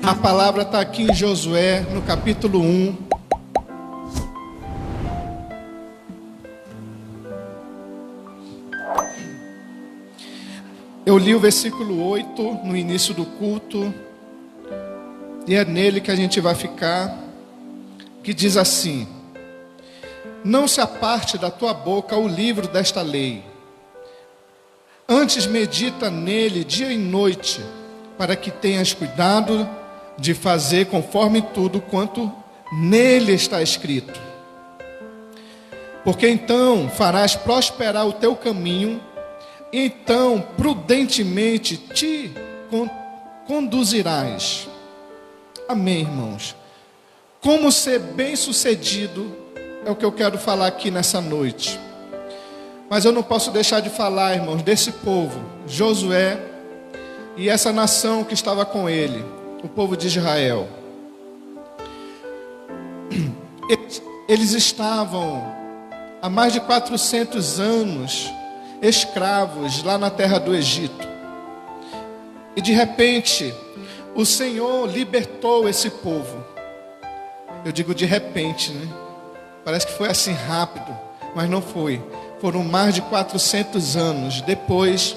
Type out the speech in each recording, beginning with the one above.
A palavra está aqui em Josué, no capítulo 1. Eu li o versículo 8 no início do culto, e é nele que a gente vai ficar, que diz assim: não se aparte da tua boca o livro desta lei, antes medita nele dia e noite, para que tenhas cuidado de fazer conforme tudo quanto nele está escrito. Porque então farás prosperar o teu caminho, e então prudentemente te conduzirás. Amém, irmãos? Como ser bem-sucedido é o que eu quero falar aqui nessa noite. Mas eu não posso deixar de falar, irmãos, desse povo, Josué, e essa nação que estava com ele, o povo de Israel. Eles estavam há mais de 400 anos escravos lá na terra do Egito. E de repente, o Senhor libertou esse povo. Eu digo de repente, né? Parece que foi assim rápido, mas não foi. Foram mais de 400 anos depois.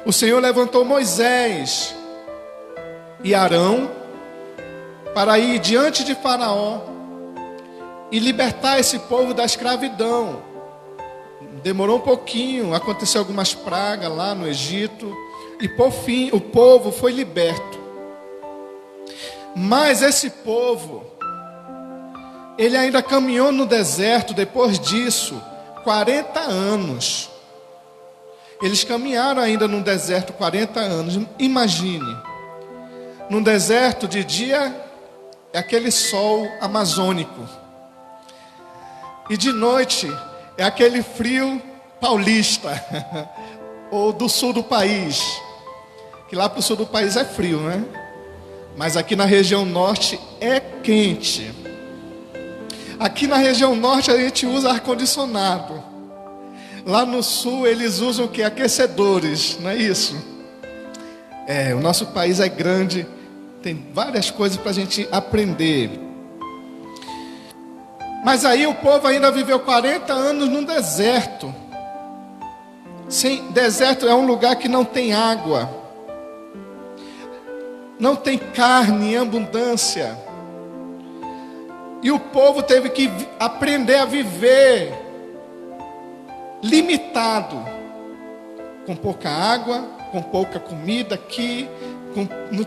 O Senhor levantou Moisés e Arão para ir diante de Faraó e libertar esse povo da escravidão. Demorou um pouquinho, aconteceu algumas pragas lá no Egito, e por fim o povo foi liberto. Mas esse povo, ele ainda caminhou no deserto depois disso 40 anos. Eles caminharam ainda no deserto 40 anos. Imagine, no deserto de dia é aquele sol amazônico, e de noite é aquele frio paulista, ou do sul do país, que lá para o sul do país é frio, né? Mas aqui na região norte é quente. Aqui na região norte a gente usa ar-condicionado. Lá no sul eles usam o que? Aquecedores, não é isso? O nosso país é grande, tem várias coisas para a gente aprender. Mas aí o povo ainda viveu 40 anos num deserto. Deserto é um lugar que não tem água, não tem carne em abundância. E o povo teve que aprender a viver limitado, com pouca água, com pouca comida aqui, não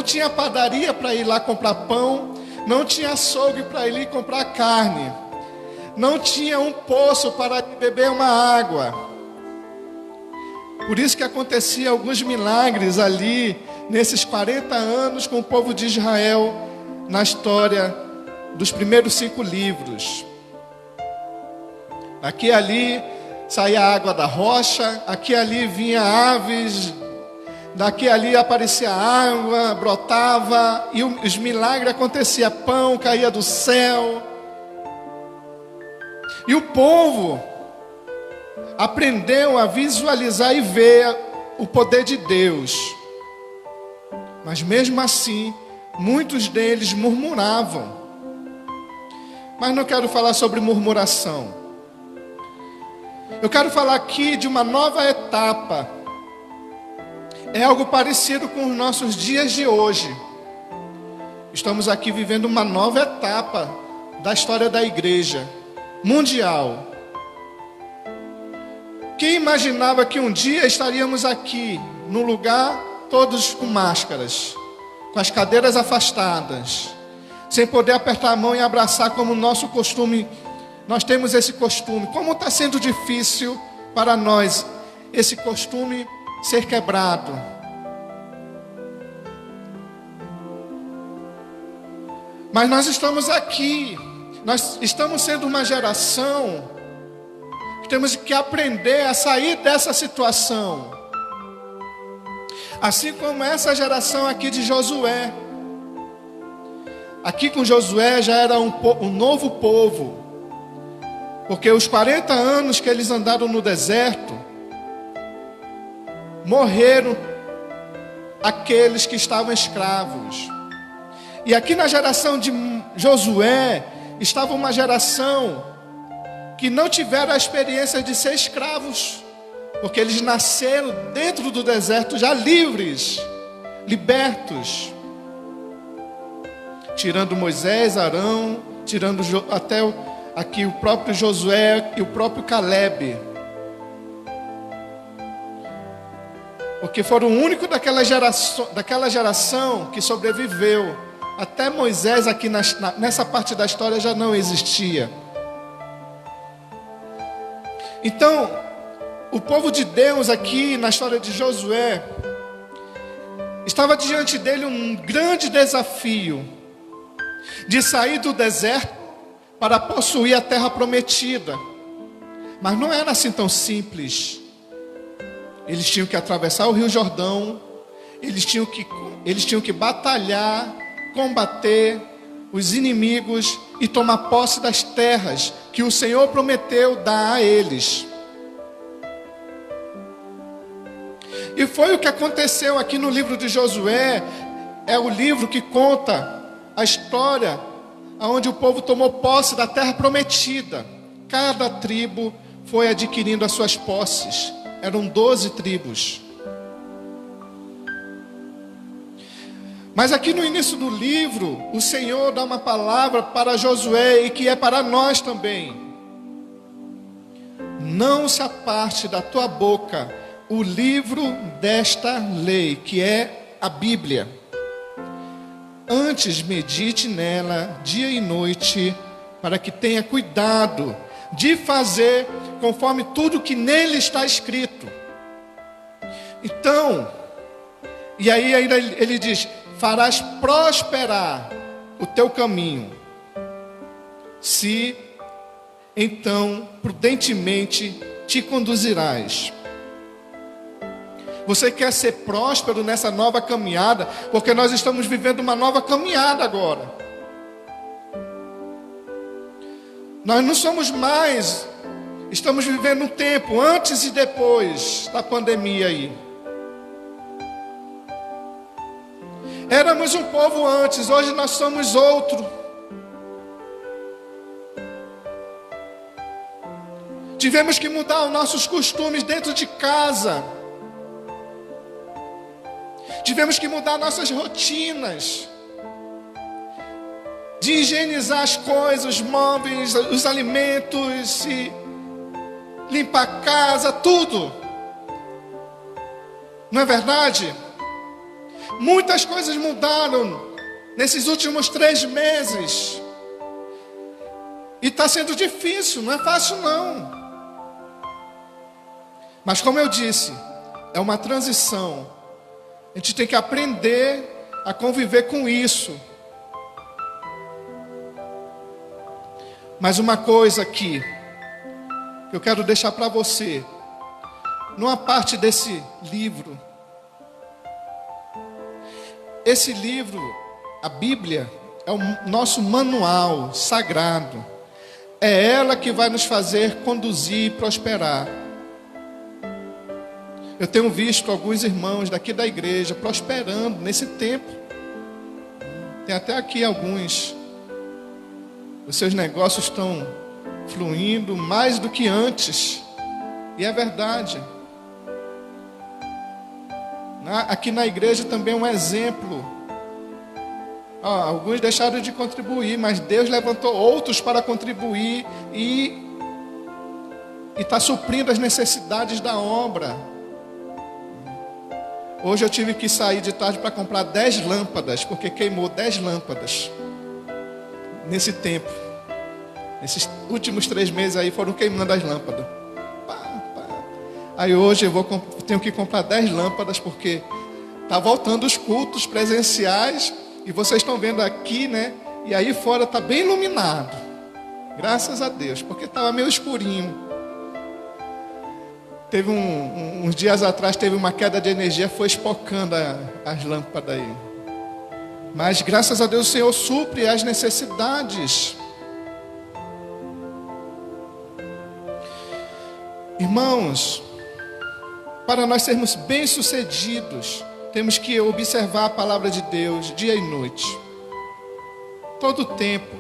tinha padaria para ir lá comprar pão, não tinha açougue para ir comprar carne, não tinha um poço para beber uma água. Por isso que acontecia alguns milagres ali, nesses 40 anos com o povo de Israel, na história dos primeiros 5 livros. Aqui e ali saía água da rocha, aqui e ali vinha aves, daqui e ali aparecia água, brotava, e os milagres aconteciam, pão caía do céu. E o povo aprendeu a visualizar e ver o poder de Deus. Mas mesmo assim, muitos deles murmuravam. Mas não quero falar sobre murmuração. Eu quero falar aqui de uma nova etapa. É algo parecido com os nossos dias de hoje. Estamos aqui vivendo uma nova etapa da história da igreja mundial. Quem imaginava que um dia estaríamos aqui, num lugar, todos com máscaras, com as cadeiras afastadas, sem poder apertar a mão e abraçar como nosso costume. Nós temos esse costume. Como está sendo difícil para nós esse costume ser quebrado. Mas nós estamos aqui, nós estamos sendo uma geração que temos que aprender a sair dessa situação. Assim como essa geração aqui de Josué. Aqui com Josué já era um novo povo. Porque os 40 anos que eles andaram no deserto, morreram aqueles que estavam escravos. E aqui na geração de Josué, estava uma geração que não tiveram a experiência de ser escravos, porque eles nasceram dentro do deserto já livres, libertos. Tirando Moisés, Arão, tirando até aqui o próprio Josué e o próprio Calebe. Porque foram o único daquela geração que sobreviveu. Até Moisés aqui nessa parte da história já não existia. Então, o povo de Deus aqui na história de Josué, estava diante dele um grande desafio de sair do deserto para possuir a terra prometida. Mas não era assim tão simples. Eles tinham que atravessar o Rio Jordão, eles tinham que batalhar, combater os inimigos e tomar posse das terras que o Senhor prometeu dar a eles. E foi o que aconteceu aqui no livro de Josué. É o livro que conta a história onde o povo tomou posse da terra prometida. Cada tribo foi adquirindo as suas posses. Eram 12 tribos. Mas aqui no início do livro, o Senhor dá uma palavra para Josué e que é para nós também. Não se aparte da tua boca o livro desta lei, que é a Bíblia. Antes medite nela dia e noite, para que tenha cuidado de fazer conforme tudo que nele está escrito. Então, e aí ainda ele diz: farás prosperar o teu caminho, se então prudentemente te conduzirás. Você quer ser próspero nessa nova caminhada? Porque nós estamos vivendo uma nova caminhada agora. Nós não somos mais, estamos vivendo um tempo antes e depois da pandemia aí. Éramos um povo antes, hoje nós somos outro. Tivemos que mudar os nossos costumes dentro de casa. Tivemos que mudar nossas rotinas, de higienizar as coisas, os móveis, os alimentos, e limpar a casa, tudo. Não é verdade? Muitas coisas mudaram nesses últimos 3 meses. E está sendo difícil, não é fácil não. Mas como eu disse, é uma transição. A gente tem que aprender a conviver com isso. Mas uma coisa aqui que eu quero deixar para você, numa parte desse livro. Esse livro, a Bíblia, é o nosso manual sagrado. É ela que vai nos fazer conduzir e prosperar. Eu tenho visto alguns irmãos daqui da igreja prosperando nesse tempo. Tem até aqui alguns. Os seus negócios estão fluindo mais do que antes. E é verdade. Aqui na igreja também é um exemplo. Alguns deixaram de contribuir, mas Deus levantou outros para contribuir e está suprindo as necessidades da obra. Hoje eu tive que sair de tarde para comprar 10 lâmpadas, porque queimou 10 lâmpadas nesse tempo. Nesses últimos 3 meses aí foram queimando as lâmpadas. Aí hoje tenho que comprar 10 lâmpadas, porque está voltando os cultos presenciais. E vocês estão vendo aqui, né? E aí fora está bem iluminado. Graças a Deus, porque estava meio escurinho. Teve uns dias atrás, teve uma queda de energia, foi espocando as lâmpadas aí. Mas graças a Deus o Senhor supre as necessidades. Irmãos, para nós sermos bem-sucedidos, temos que observar a palavra de Deus dia e noite. todo o tempo.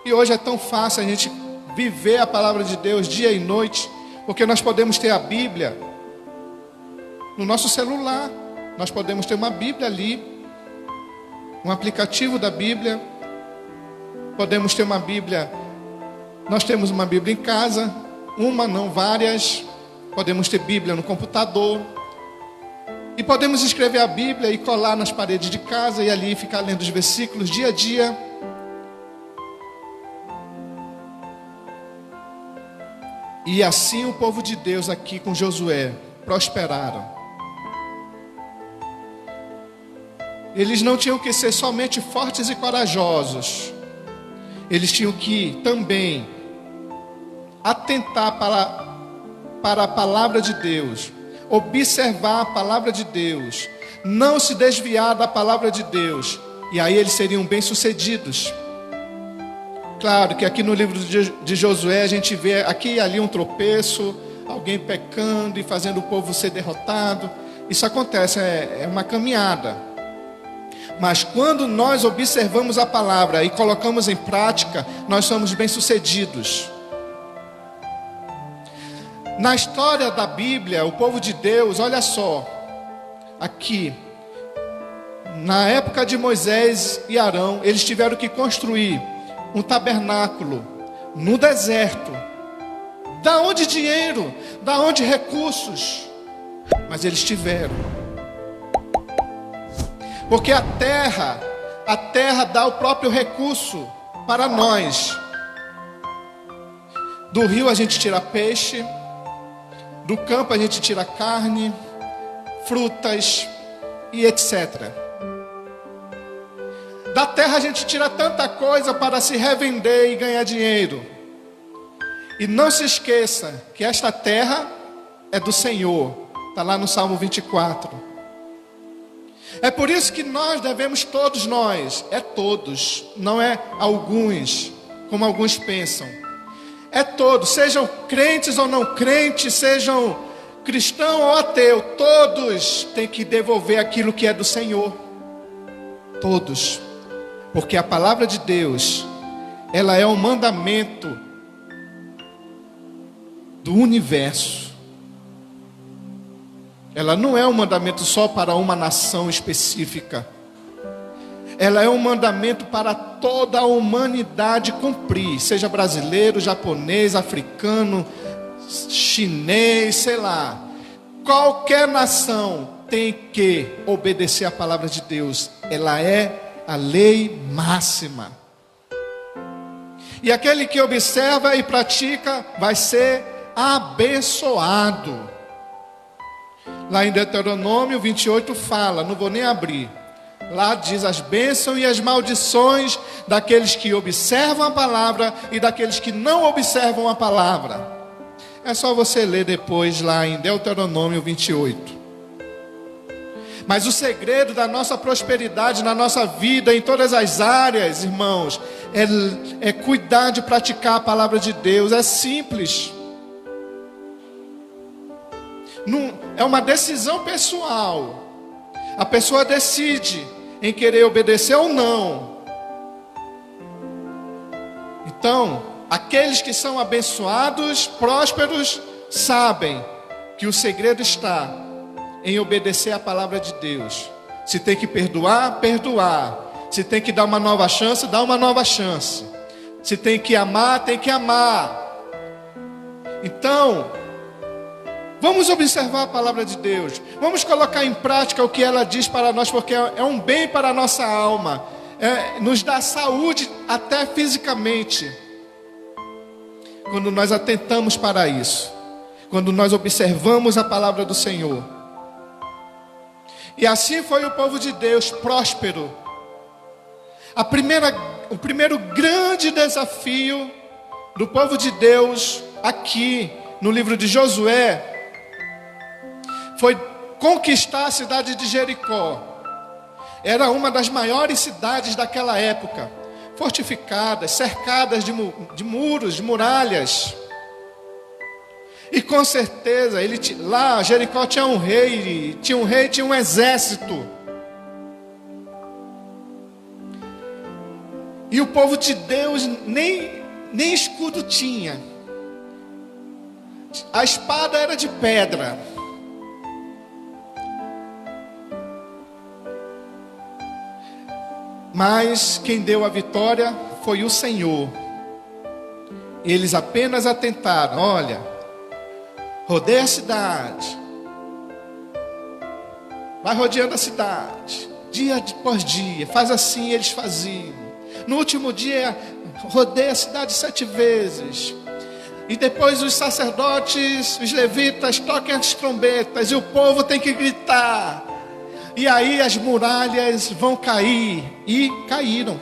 E hoje é tão fácil a gente viver a palavra de Deus dia e noite, porque nós podemos ter a Bíblia no nosso celular. Nós podemos ter uma Bíblia ali, um aplicativo da Bíblia. Podemos ter uma Bíblia, nós temos uma Bíblia em casa, uma, não várias. Podemos ter Bíblia no computador. E podemos escrever a Bíblia e colar nas paredes de casa e ali ficar lendo os versículos dia a dia. E assim o povo de Deus aqui com Josué prosperaram. Eles não tinham que ser somente fortes e corajosos. Eles tinham que também atentar para a palavra de Deus, observar a palavra de Deus, não se desviar da palavra de Deus, e aí eles seriam bem-sucedidos. Claro que aqui no livro de Josué a gente vê aqui e ali um tropeço, alguém pecando e fazendo o povo ser derrotado. Isso acontece, é uma caminhada. Mas quando nós observamos a palavra e colocamos em prática, nós somos bem-sucedidos. Na história da Bíblia, o povo de Deus, olha só, aqui, na época de Moisés e Arão, eles tiveram que construir um tabernáculo no deserto. Da onde dinheiro? Da onde recursos? Mas eles tiveram. Porque a terra dá o próprio recurso para nós. Do rio a gente tira peixe, do campo a gente tira carne, frutas e etc. Da terra a gente tira tanta coisa para se revender e ganhar dinheiro. E não se esqueça que esta terra é do Senhor. Está lá no Salmo 24. É por isso que nós devemos, todos nós, todos, não é alguns, como alguns pensam. É todos, sejam crentes ou não crentes, sejam cristão ou ateu, todos têm que devolver aquilo que é do Senhor. Todos. Porque a palavra de Deus, ela é um mandamento do universo. Ela não é um mandamento só para uma nação específica. Ela é um mandamento para toda a humanidade cumprir. Seja brasileiro, japonês, africano, chinês, sei lá. Qualquer nação tem que obedecer a palavra de Deus. Ela é a lei máxima. E aquele que observa e pratica vai ser abençoado. Lá em Deuteronômio 28 fala, não vou nem abrir. Lá diz as bênçãos e as maldições daqueles que observam a palavra e daqueles que não observam a palavra. É só você ler depois lá em Deuteronômio 28. Mas o segredo da nossa prosperidade na nossa vida, em todas as áreas, irmãos, é cuidar de praticar a palavra de Deus. É simples. Não, é uma decisão pessoal. A pessoa decide em querer obedecer ou não. Então, aqueles que são abençoados, prósperos, sabem que o segredo está em obedecer a palavra de Deus. Se tem que perdoar, perdoar. Se tem que dar uma nova chance, dá uma nova chance. Se tem que amar, tem que amar. Então, vamos observar a palavra de Deus. Vamos colocar em prática o que ela diz para nós, porque é um bem para a nossa alma. Nos dá saúde até fisicamente. Quando nós atentamos para isso. Quando nós observamos a palavra do Senhor. E assim foi o povo de Deus, próspero. O primeiro grande desafio do povo de Deus aqui no livro de Josué foi conquistar a cidade de Jericó. Era uma das maiores cidades daquela época, fortificadas, cercadas de muros, de muralhas. E com certeza, lá Jericó tinha um rei, tinha um exército. E o povo de Deus nem escudo tinha. A espada era de pedra. Mas quem deu a vitória foi o Senhor. Eles apenas atentaram: olha, rodeia a cidade, vai rodeando a cidade, dia após dia, faz assim. Eles faziam. No último dia, rodeia a cidade 7 vezes. E depois os sacerdotes, os levitas, toquem as trombetas, e o povo tem que gritar. E aí as muralhas vão cair. E caíram.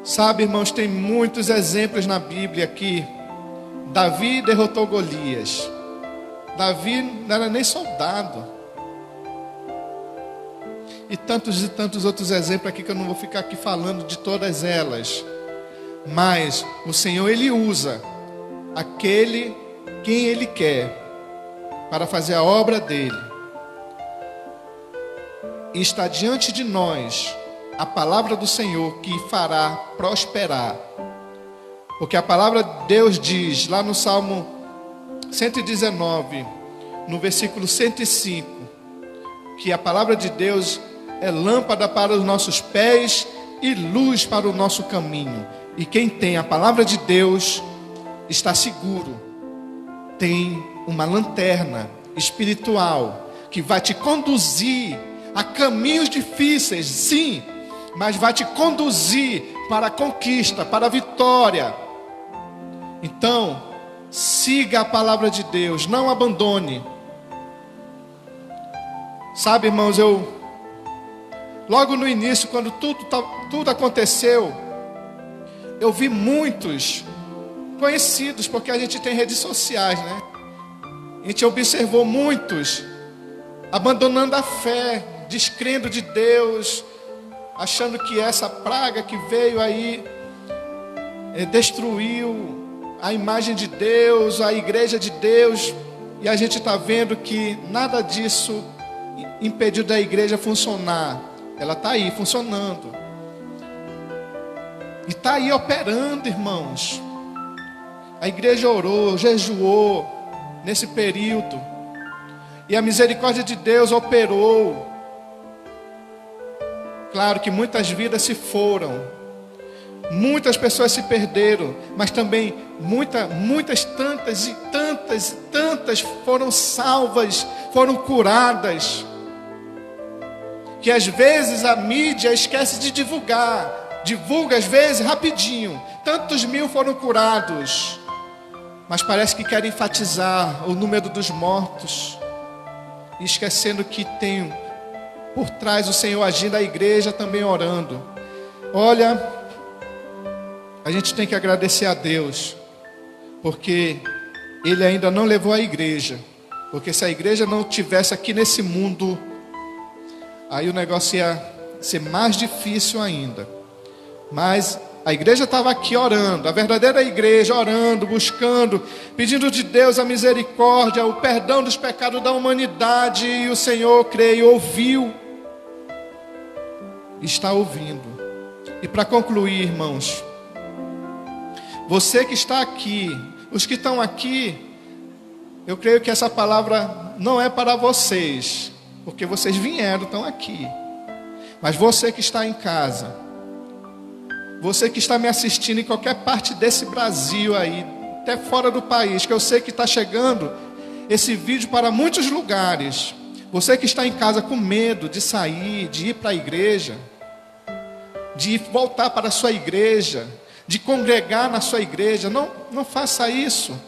Sabe, irmãos, tem muitos exemplos na Bíblia aqui. Davi derrotou Golias. Davi não era nem soldado. E tantos outros exemplos aqui que eu não vou ficar aqui falando de todas elas. Mas o Senhor, Ele usa quem Ele quer para fazer a obra dEle. E está diante de nós a palavra do Senhor que fará prosperar. Porque a palavra de Deus diz lá no Salmo 119, no versículo 105, que a palavra de Deus é lâmpada para os nossos pés e luz para o nosso caminho. E quem tem a palavra de Deus está seguro. Tem uma lanterna espiritual que vai te conduzir a caminhos difíceis, sim, mas vai te conduzir para a conquista, para a vitória. Então, siga a palavra de Deus, não abandone. Sabe, irmãos, logo no início, quando tudo aconteceu, eu vi muitos conhecidos, porque a gente tem redes sociais, né? A gente observou muitos abandonando a fé, descrendo de Deus, achando que essa praga que veio aí destruiu a imagem de Deus, a igreja de Deus. E a gente está vendo que nada disso impediu da igreja funcionar. Ela está aí funcionando. E está aí operando, irmãos. A igreja orou, jejuou nesse período. E a misericórdia de Deus operou. Claro que muitas vidas se foram. Muitas pessoas se perderam. Mas também muitas tantas foram salvas, foram curadas. Que às vezes a mídia esquece de divulgar. Divulga às vezes rapidinho. Tantos mil foram curados. Mas parece que querem enfatizar o número dos mortos. E esquecendo que tem por trás o Senhor agindo, a igreja também orando. Olha, a gente tem que agradecer a Deus. Porque Ele ainda não levou a igreja. Porque se a igreja não estivesse aqui nesse mundo, aí o negócio ia ser mais difícil ainda. Mas a igreja estava aqui orando, a verdadeira igreja orando, buscando, pedindo de Deus a misericórdia, o perdão dos pecados da humanidade. E o Senhor, creio, ouviu, está ouvindo. E para concluir, irmãos, você que está aqui, os que estão aqui, eu creio que essa palavra não é para vocês, porque vocês vieram, estão aqui. Mas você que está em casa, você que está me assistindo em qualquer parte desse Brasil aí, até fora do país, que eu sei que está chegando esse vídeo para muitos lugares. Você que está em casa com medo de sair, de ir para a igreja, de voltar para a sua igreja, de congregar na sua igreja, não faça isso.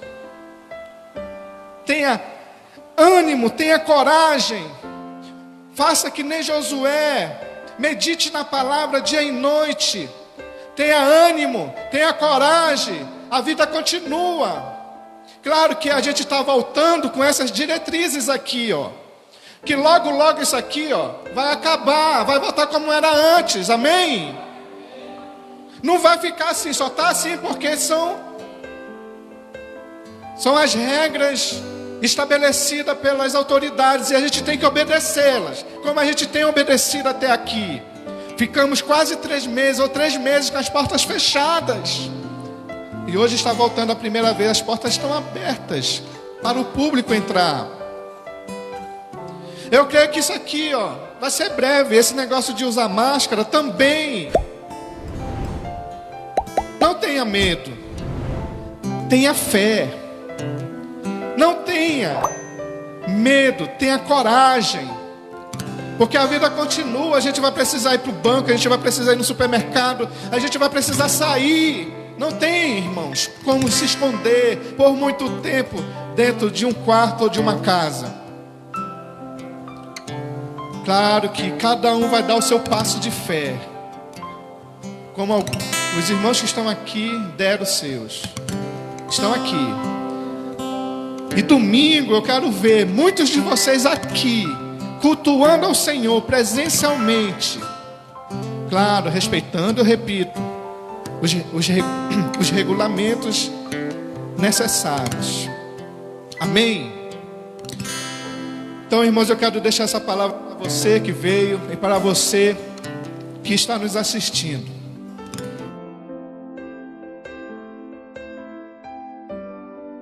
Tenha ânimo, tenha coragem. Faça que nem Josué, medite na palavra dia e noite. Tenha ânimo, tenha coragem, a vida continua. Claro que a gente está voltando com essas diretrizes aqui, ó. Que logo isso aqui, ó, vai acabar, vai voltar como era antes, amém? Não vai ficar assim, só está assim porque são as regras estabelecidas pelas autoridades e a gente tem que obedecê-las, como a gente tem obedecido até aqui. Ficamos quase 3 meses ou 3 meses com as portas fechadas. E hoje está voltando a primeira vez, as portas estão abertas para o público entrar. Eu creio que isso aqui, vai ser breve. Esse negócio de usar máscara também. Não tenha medo. Tenha fé. Não tenha medo, tenha coragem. Porque a vida continua, a gente vai precisar ir para o banco, a gente vai precisar ir no supermercado, a gente vai precisar sair. Não tem, irmãos, como se esconder por muito tempo dentro de um quarto ou de uma casa. Claro que cada um vai dar o seu passo de fé, como os irmãos que estão aqui deram os seus. Estão aqui. E domingo eu quero ver muitos de vocês aqui, cultuando ao Senhor presencialmente. Claro, respeitando, eu repito, os regulamentos necessários. Amém? Então, irmãos, eu quero deixar essa palavra para você que veio e para você que está nos assistindo.